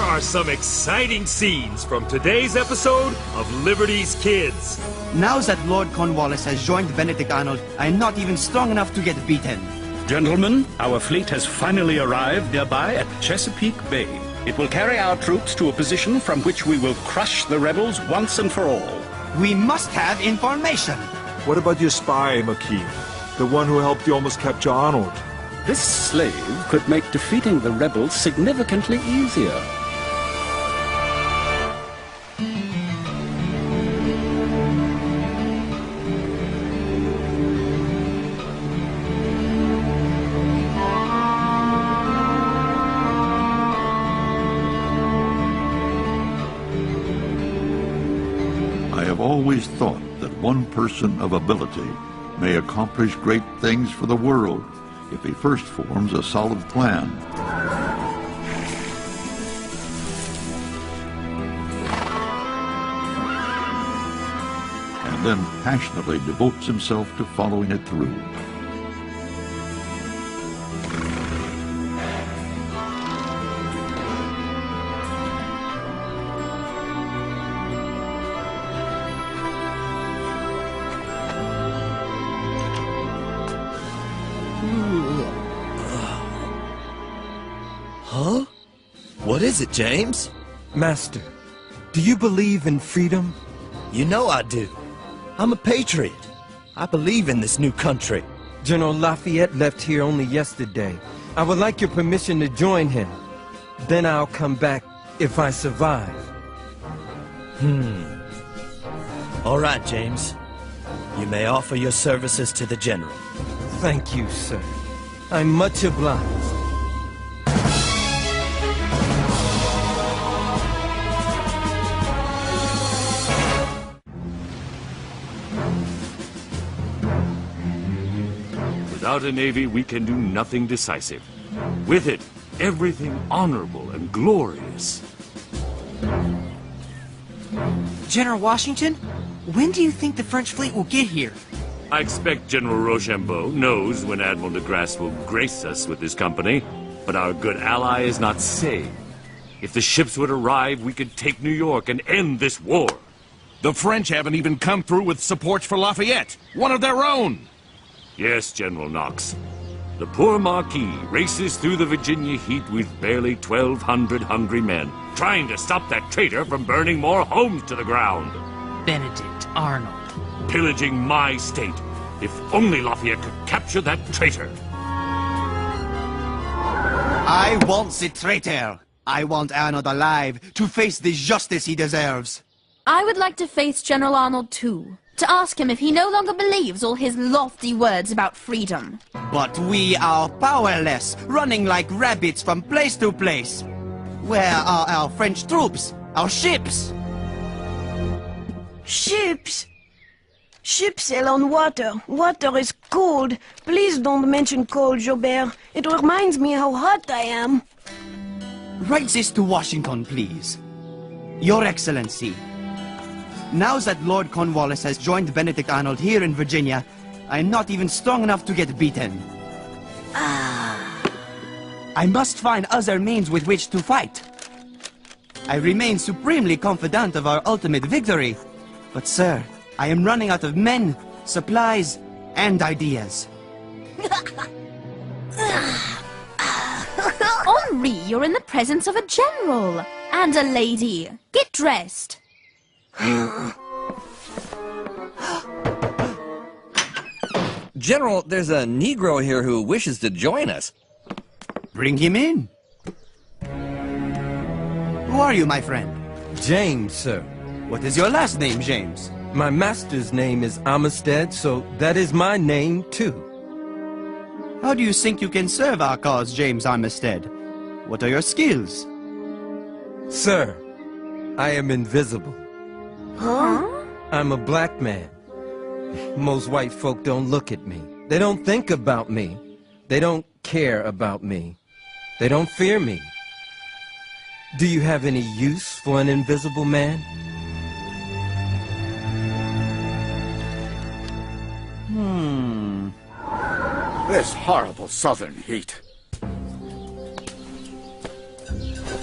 are some exciting scenes from today's episode of Liberty's Kids. Now that Lord Cornwallis has joined Benedict Arnold, I am not even strong enough to get beaten. Gentlemen, our fleet has finally arrived nearby at Chesapeake Bay. It will carry our troops to a position from which we will crush the rebels once and for all. We must have information. What about your spy, McKee? The one who helped you almost capture Arnold? This slave could make defeating the rebels significantly easier. I have always thought that one person of ability may accomplish great things for the world if he first forms a solid plan. And then passionately devotes himself to following it through. Huh? What is it, James? Master, do you believe in freedom? You know I do. I'm a patriot. I believe in this new country. General Lafayette left here only yesterday. I would like your permission to join him. Then I'll come back if I survive. All right, James. You may offer your services to the General. Thank you, sir. I'm much obliged. Without a navy, we can do nothing decisive. With it, everything honorable and glorious. General Washington, when do you think the French fleet will get here? I expect General Rochambeau knows when Admiral de Grasse will grace us with his company, but our good ally is not safe. If the ships would arrive, we could take New York and end this war. The French haven't even come through with support for Lafayette, one of their own. Yes, General Knox. The poor Marquis races through the Virginia heat with barely 1,200 hungry men, trying to stop that traitor from burning more homes to the ground. Benedict Arnold. Pillaging my state. If only Lafayette could capture that traitor. I want the traitor. I want Arnold alive to face the justice he deserves. I would like to face General Arnold too, to ask him if he no longer believes all his lofty words about freedom. But we are powerless, running like rabbits from place to place. Where are our French troops? Our ships? Ships? Ships sail on water. Water is cold. Please don't mention cold, Jobert. It reminds me how hot I am. Write this to Washington, please. Your Excellency. Now that Lord Cornwallis has joined Benedict Arnold here in Virginia, I am not even strong enough to get beaten. I must find other means with which to fight. I remain supremely confident of our ultimate victory. But sir, I am running out of men, supplies, and ideas. Henri, you're in the presence of a general and a lady. Get dressed. General, there's a Negro here who wishes to join us. Bring him in. Who are you, my friend? James, sir. What is your last name, James? My master's name is Armistead, so that is my name too. How do you think you can serve our cause, James Armistead? What are your skills? Sir, I am invisible. Huh? I'm a black man. Most white folk don't look at me. They don't think about me. They don't care about me. They don't fear me. Do you have any use for an invisible man? This horrible southern heat.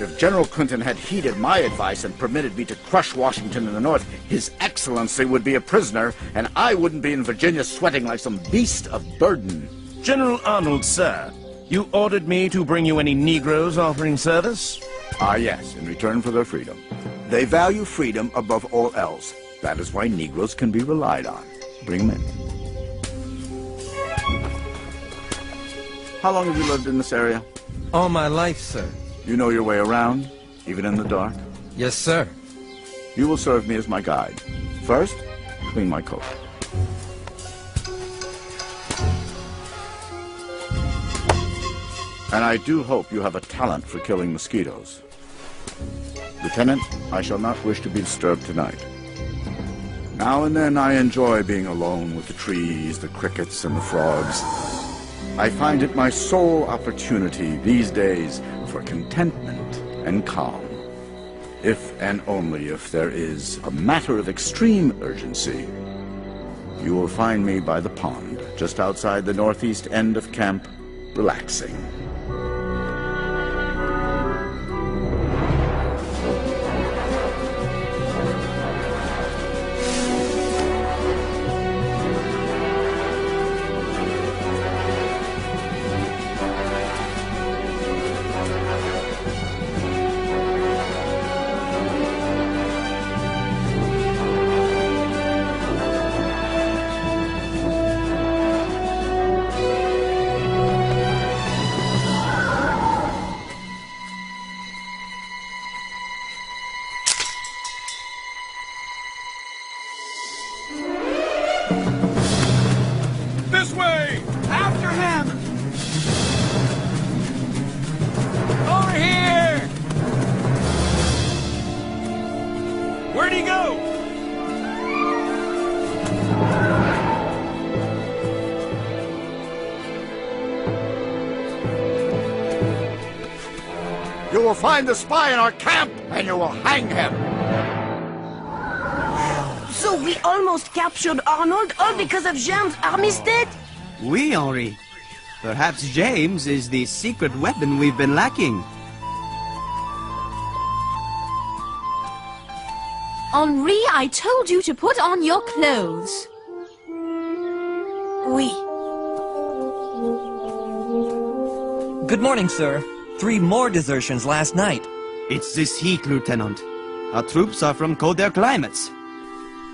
If General Clinton had heeded my advice and permitted me to crush Washington in the North, His Excellency would be a prisoner, and I wouldn't be in Virginia sweating like some beast of burden. General Arnold, sir, you ordered me to bring you any Negroes offering service? Ah, yes, in return for their freedom. They value freedom above all else. That is why Negroes can be relied on. Bring them in. How long have you lived in this area? All my life, sir. You know your way around, even in the dark? Yes, sir. You will serve me as my guide. First, clean my coat. And I do hope you have a talent for killing mosquitoes. Lieutenant, I shall not wish to be disturbed tonight. Now and then I enjoy being alone with the trees, the crickets, and the frogs. I find it my sole opportunity these days for contentment and calm. If and only if there is a matter of extreme urgency, you will find me by the pond, just outside the northeast end of camp, relaxing. This way! After him! Over here! Where'd he go? You will find the spy in our camp, and you will hang him. So we almost captured Arnold, all because of James Armistead? Oui, Henri. Perhaps James is the secret weapon we've been lacking. Henri, I told you to put on your clothes. Oui. Good morning, sir. 3 more desertions last night. It's this heat, Lieutenant. Our troops are from colder climates.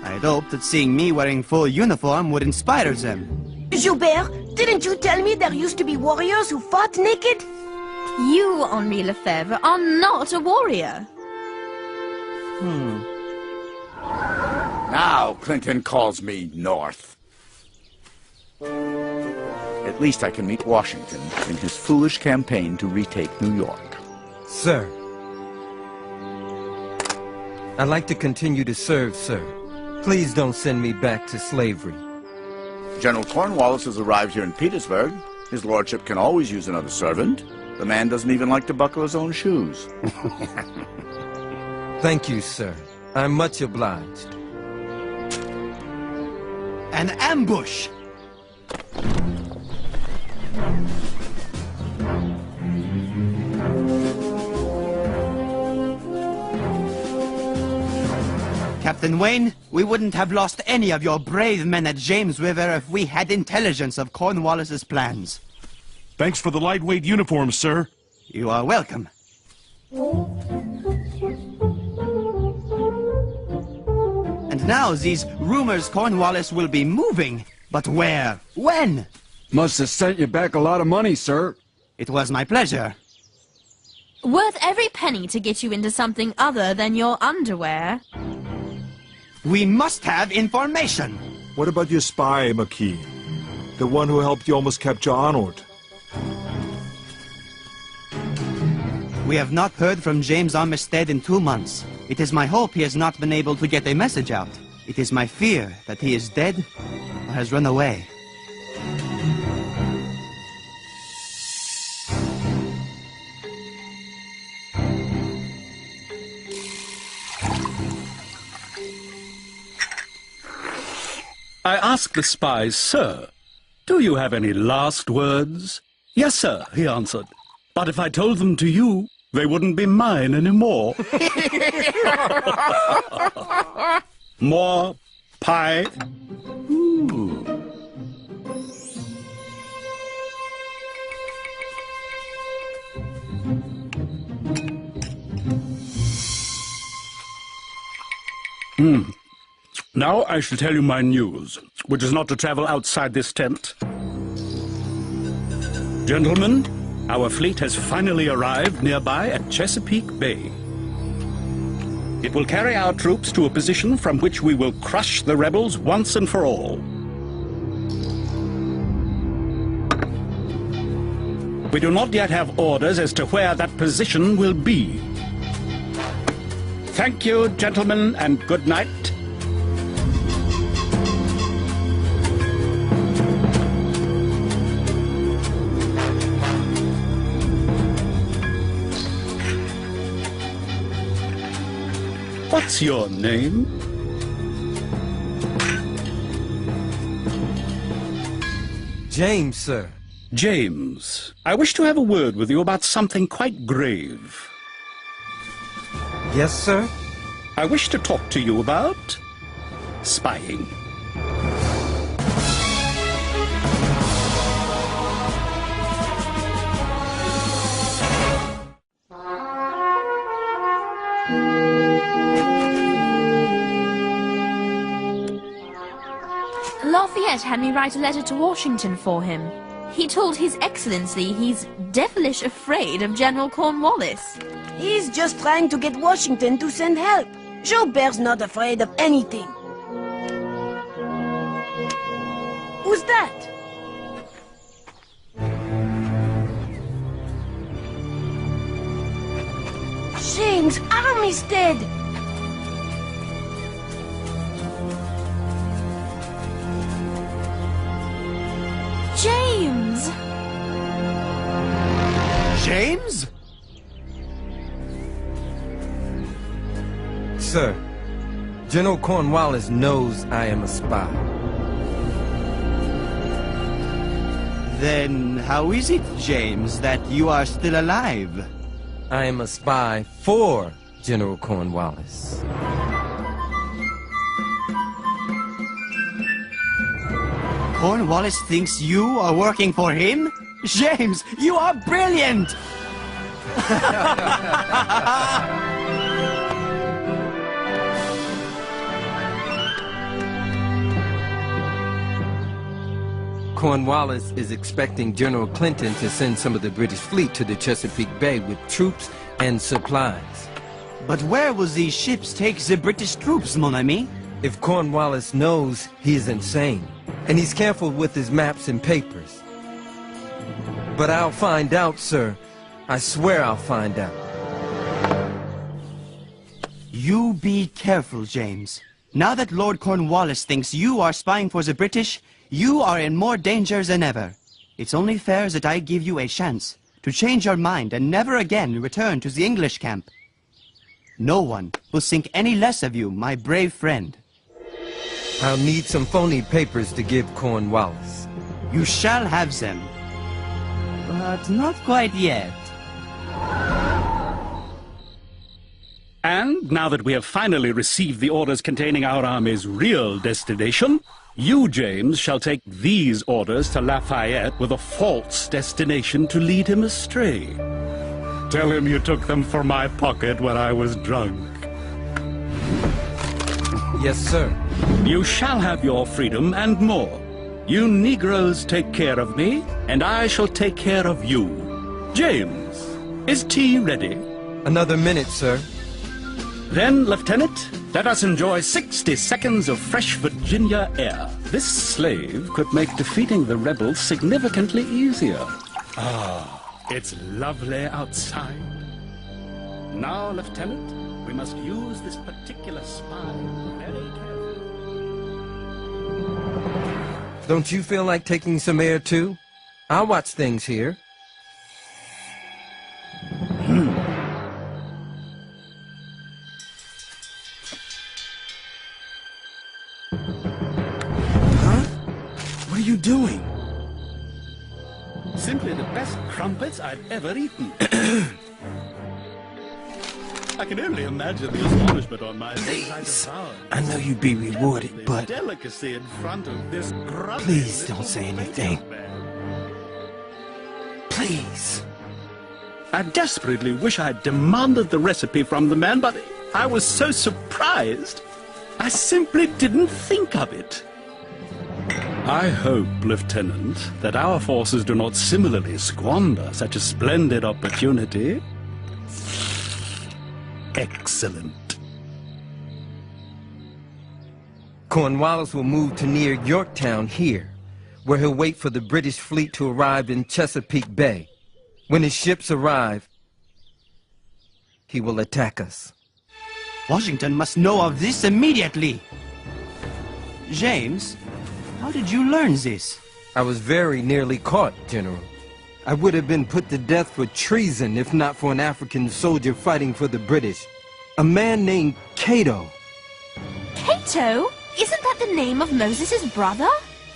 I'd hoped that seeing me wearing full uniform would inspire them. Joubert, didn't you tell me there used to be warriors who fought naked? You, Henri Lefebvre, are not a warrior. Now Clinton calls me North. At least I can meet Washington in his foolish campaign to retake New York. Sir. I'd like to continue to serve, sir. Please don't send me back to slavery. General Cornwallis has arrived here in Petersburg. His lordship can always use another servant. The man doesn't even like to buckle his own shoes. Thank you, sir. I'm much obliged. An ambush! Captain Wayne, we wouldn't have lost any of your brave men at James River if we had intelligence of Cornwallis's plans. Thanks for the lightweight uniform, sir. You are welcome. And now these rumors Cornwallis will be moving. But where? When? Must have sent you back a lot of money, sir. It was my pleasure. Worth every penny to get you into something other than your underwear. We must have information. What about your spy, McKee? The one who helped you almost capture Arnold? We have not heard from James Armistead in 2 months. It is my hope he has not been able to get a message out. It is my fear that he is dead or has run away. I asked the spies, sir, do you have any last words? Yes, sir, he answered. But if I told them to you, they wouldn't be mine anymore. More pie? Ooh. Now I shall tell you my news, which is not to travel outside this tent. Gentlemen, our fleet has finally arrived nearby at Chesapeake Bay. It will carry our troops to a position from which we will crush the rebels once and for all. We do not yet have orders as to where that position will be. Thank you, gentlemen, and good night. What's your name? James, sir. James, I wish to have a word with you about something quite grave. Yes, sir? I wish to talk to you about spying. Lafayette had me write a letter to Washington for him. He told His Excellency he's devilish afraid of General Cornwallis. He's just trying to get Washington to send help. Jobert's not afraid of anything. Who's that? James Armistead! James! James? Sir, General Cornwallis knows I am a spy. Then how is it, James, that you are still alive? I am a spy for General Cornwallis. Cornwallis thinks you are working for him? James, you are brilliant! Cornwallis is expecting General Clinton to send some of the British fleet to the Chesapeake Bay with troops and supplies. But where will these ships take the British troops, mon ami? If Cornwallis knows, he's insane. And he's careful with his maps and papers. But I'll find out, sir. I swear I'll find out. You be careful, James. Now that Lord Cornwallis thinks you are spying for the British, you are in more danger than ever. It's only fair that I give you a chance to change your mind and never again return to the English camp. No one will think any less of you, my brave friend. I'll need some phony papers to give Cornwallis. You shall have them. But not quite yet. And now that we have finally received the orders containing our army's real destination, you, James, shall take these orders to Lafayette with a false destination to lead him astray. Tell him you took them from my pocket when I was drunk. Yes, sir. You shall have your freedom and more. You Negroes take care of me, and I shall take care of you. James, is tea ready? Another minute, sir. Then, Lieutenant, let us enjoy 60 seconds of fresh Virginia air. This slave could make defeating the rebels significantly easier. Ah, it's lovely outside. Now, Lieutenant, we must use this particular spy very carefully. Don't you feel like taking some air, too? I'll watch things here. What are you doing? Simply the best crumpets I've ever eaten. I can only imagine the astonishment on my Please. I know you'd be rewarded, but delicacy in front of this grubby please don't little say anything. Please. I desperately wish I'd demanded the recipe from the man, but I was so surprised. I simply didn't think of it. I hope, Lieutenant, that our forces do not similarly squander such a splendid opportunity. Excellent. Cornwallis will move to near Yorktown here, where he'll wait for the British fleet to arrive in Chesapeake Bay. When his ships arrive, he will attack us. Washington must know of this immediately. James, how did you learn this? I was very nearly caught, General. I would have been put to death for treason if not for an African soldier fighting for the British. A man named Cato. Cato? Isn't that the name of Moses' brother?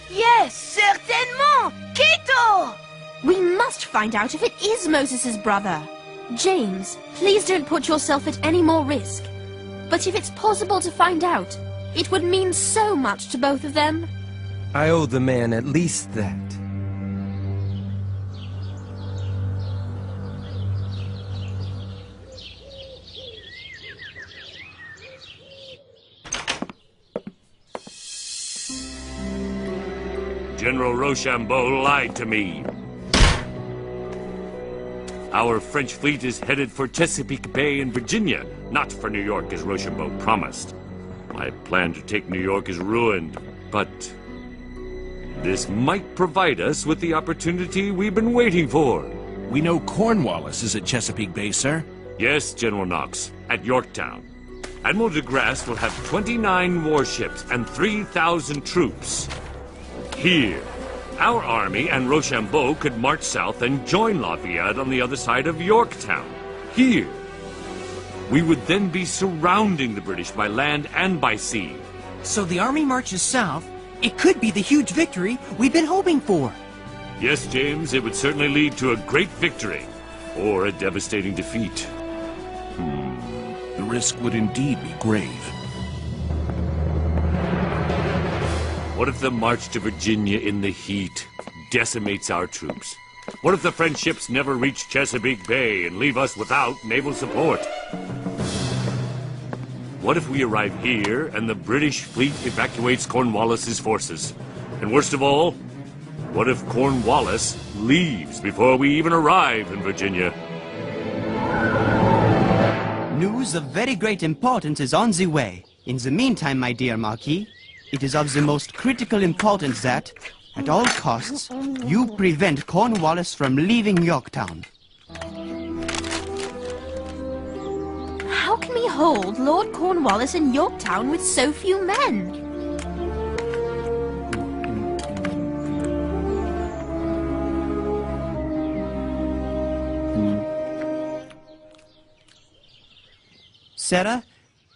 Yes, certainement! Cato! We must find out if it is Moses' brother. James, please don't put yourself at any more risk. But if it's possible to find out, it would mean so much to both of them. I owe the man at least that. General Rochambeau lied to me. Our French fleet is headed for Chesapeake Bay in Virginia, not for New York as Rochambeau promised. My plan to take New York is ruined, but this might provide us with the opportunity we've been waiting for. We know Cornwallis is at Chesapeake Bay, sir. Yes, General Knox, at Yorktown. Admiral de Grasse will have 29 warships and 3,000 troops. Here, our army and Rochambeau could march south and join Lafayette on the other side of Yorktown. Here. We would then be surrounding the British by land and by sea. So the army marches south. It could be the huge victory we've been hoping for. Yes, James, it would certainly lead to a great victory, or a devastating defeat. The risk would indeed be grave. What if the march to Virginia in the heat decimates our troops? What if the French ships never reach Chesapeake Bay and leave us without naval support? What if we arrive here and the British fleet evacuates Cornwallis's forces? And worst of all, what if Cornwallis leaves before we even arrive in Virginia? News of very great importance is on the way. In the meantime, my dear Marquis, it is of the most critical importance that, at all costs, you prevent Cornwallis from leaving Yorktown. How can we hold Lord Cornwallis in Yorktown with so few men? Sarah,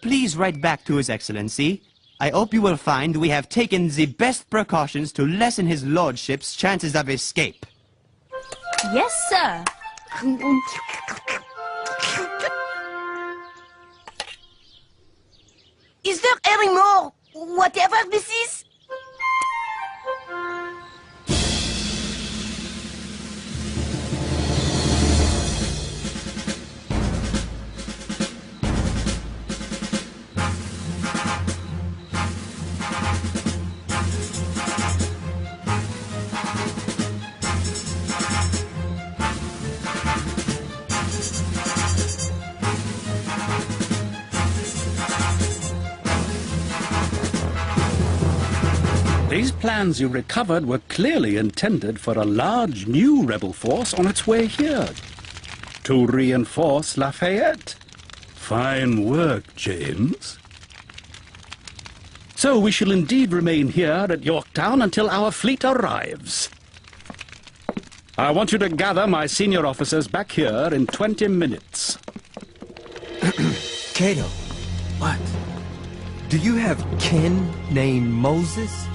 please write back to His Excellency. I hope you will find we have taken the best precautions to lessen his lordship's chances of escape. Yes, sir. Is there any more? Whatever this is? These plans you recovered were clearly intended for a large new rebel force on its way here. To reinforce Lafayette. Fine work, James. So we shall indeed remain here at Yorktown until our fleet arrives. I want you to gather my senior officers back here in 20 minutes. Cato. What? Do you have kin named Moses?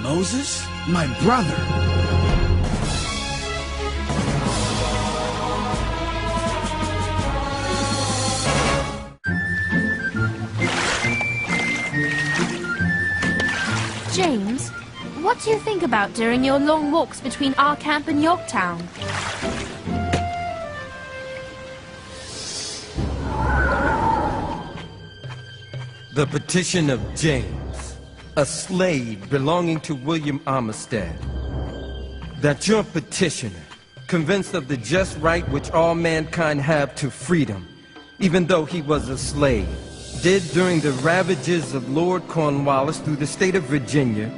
Moses? My brother. What do you think about during your long walks between our camp and Yorktown? The petition of James, a slave belonging to William Armistead. That your petitioner, convinced of the just right which all mankind have to freedom, even though he was a slave, did during the ravages of Lord Cornwallis through the state of Virginia,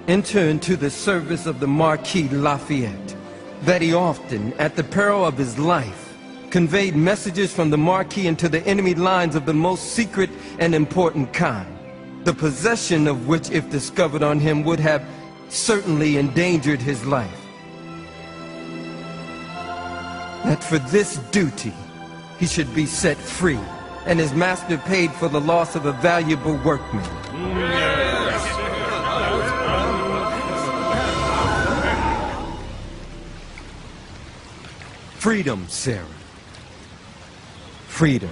enter into the service of the Marquis Lafayette, that he often, at the peril of his life, conveyed messages from the Marquis into the enemy lines of the most secret and important kind, the possession of which, if discovered on him, would have certainly endangered his life. That for this duty, he should be set free, and his master paid for the loss of a valuable workman. Freedom, Sarah. Freedom.